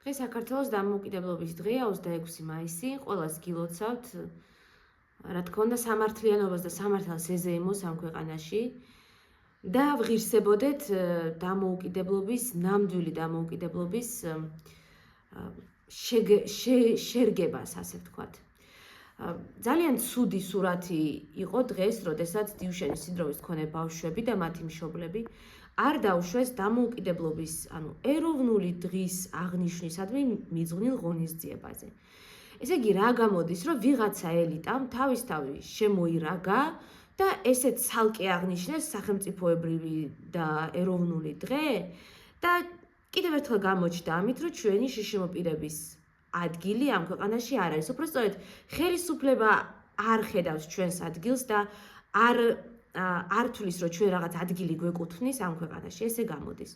დღე საქართველოს დამოუკიდებლობის დღეა 26 მაისი. ყველას გილოცავთ, რა თქმა უნდა, სამართლიანობას და სამართალს ეზეიმოს ამ ქვეყანაში და ვღირსებოდეთ ნამდვილი დამოუკიდებლობის შერგებას, ასე ვთქვათ. ძალიან ცუდი სურათი იყო დღეს, როდესაც დიუშენის სინდრომის მქონე ბავშვები და მათი მშობლები არ დაუშვეს დამოუკიდებლობის, ეროვნული დღის აღნიშვნისადმი მიძღვნილ ღონისძიებაზე. ესე იგი, რა გამოდის, რომ ვიღაცა ელიტამ თავისთავად შემოირაგა და ესეც ცალკე აღნიშნეს სახელმწიფოებრივი და ეროვნული დღე და კიდევ ერთხელ გამოჩნდა ამით, რომ ჩვენი შიშიმო პირების ადგილი ამ ქვეყანაში არ არის. უბრალოდ ხელისუფლება არ ხედავს ჩვენს ადგილს და არ თulis, რომ ჩვენ რაღაც ადგილი გვეკუთვნის ამ ქვეყანაში. ესე გამოდის.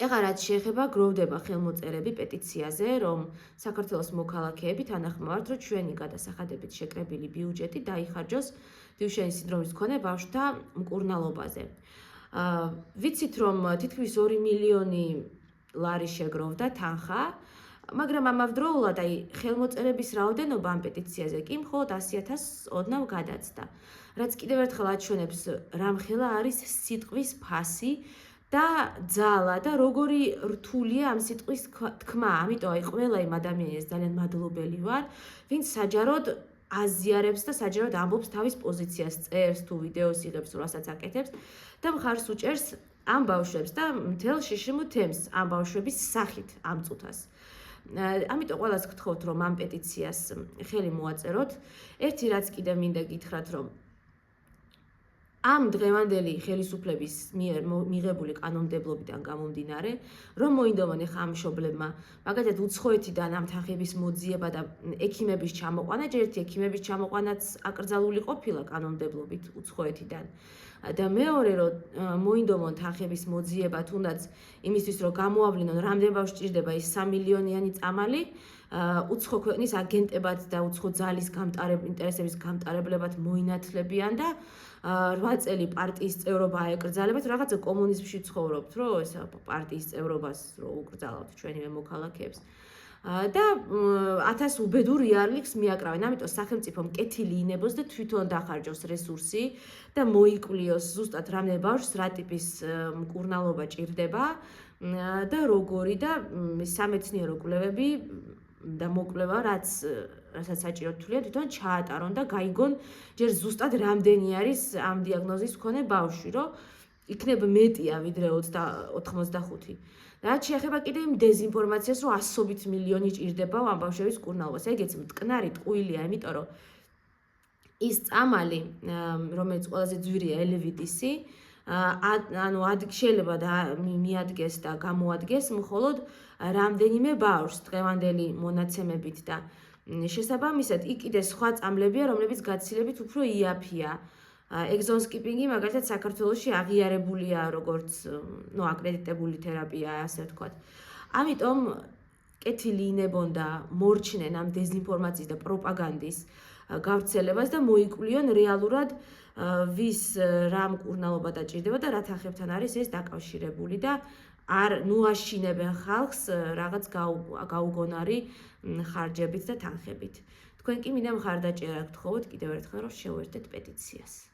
ეხლა რაც შეეხება გროვდება ხელმოწერები პეტიციაზე, რომ საქართველოს მოქალაქეები თანახმოვართ, რომ ჩვენი გადასახადებით შეკრებილი ბიუჯეტი დაიხარჯოს დიუშენის სინდრომის მქონე ბავშვთა მკურნალობაზე. ვიცით, რომ თითქმის 2 მილიონი ლარი შეგროვდა თანხა, მაგრამ ამავდროულად ხელმოწერების რაოდენობა ამ პეტიციაზე კი მხოლოდ 100,000 ოდნავ გადაცდა. რაც კიდევ ერთხელ აჩვენებს, რამხელა არის სიტყვის ფასი და ძალა და როგორი რთულია ამ სიტყვის თქმა. ამიტომ ყველა იმ ადამიანს ძალიან მადლობელი ვარ, ვინც საჯაროდ აზიარებს და საჯაროდ ამბობს თავის პოზიციას, წერს თუ ვიდეოს იღებს, რასაც აკეთებს და მხარს უჭერს ამ ბავშვებს და მთელ შიშიმო თემს ამ ბავშვების სახით ამ წუთას. ამიტომ ყველას გთხოვთ, რომ ამ პეტიციას ხელი მოაწეროთ. ერთი რაც კიდევ მინდა გითხრათ, რომ ამ დღევანდელი ხელისუფლების მიერ მიღებული კანონმდებლობიდან გამომდინარე, რომ მოინდომონ ახლა ამ მშობლებმა, მაგალითად უცხოეთიდან ამ თანხების მოძიება და ექიმების ჩამოყვანა, ჯერ ერთი ექიმების ჩამოყვანაც აკრძალული ყოფილა კანონმდებლობით უცხოეთიდან. და მეორე, რომ მოინდომონ თანხების მოძიება, თუნდაც იმისთვის, რომ გამოავლინონ, რამდენი ბავშვი ჭირდება ის 3 მილიონიანი წამალი, უცხო ქვეყნის აგენტებად და უცხო ძალის ინტერესების გამტარებლებად მოინათლებიან და 8 წელი პარტიის წევრობა აეკრძალებათ, რაღაცა კომუნიზმში ცხოვრობთ, რომ ეს პარტიის წევრობას რო უკრძალავთ ჩვენივე მოქალაქეებს. და 1000 უბედურ იარლიქს მიაკრავენ. ამიტომ სახელმწიფომ კეთილი ინებოს და თვითონ დახარჯოს რესურსი და მოიკვლიოს ზუსტად რამდენი ბავშვს რა ტიპის მკურნალობა ჭირდება და როგორი და სამეცნიერო კვლევები და მოკვლევა, რასაც საჭირო თვლიან, თვითონ ჩაატარონ და გაიგონ ჯერ ზუსტად რამდენი არის ამ დიაგნოზის მქონე ბავშვი, რომ იქნება მეტია ვიდრე 85. რაც შეეხება კიდე იმ დეზინფორმაციას, რომ 100-ობით მილიონი ჭირდება ამ ბავშვების მკურნალობას. ეგეც მტკნარი ტყუილია, იმიტომ რომ ის წამალი, რომელიც ყველაზე ძვირია ელევიდისი, შეიძლება და მიადგეს და გამოადგეს მხოლოდ რამდენიმე ბავშვს დღევანდელი მონაცემებით და შესაბამისად იქ კიდე სხვა წამლებია, რომლებიც გაცილებით უფრო იაფია. ეგზონ სკიპინგი მაგალითად საქართველოში აღიარებულია როგორც აკრედიტებული თერაპია, ასე ვთქვათ. ამიტომ კეთილი ინებონ და მორჩნენ ამ დეზინფორმაციის და პროპაგანდის გავრცელებას და მოიკვლიონ რეალურად ვის რა მკურნალობა დაჭირდება და რა თანხებთან არის ეს დაკავშირებული და არ აშინებენ ხალხს რაღაც გაუგონარი ხარჯებით და თანხებით. თქვენ კი მინდა მხარდაჭერა გთხოვოთ კიდევ ერთხელ, რომ შევერთდეთ პეტიციას.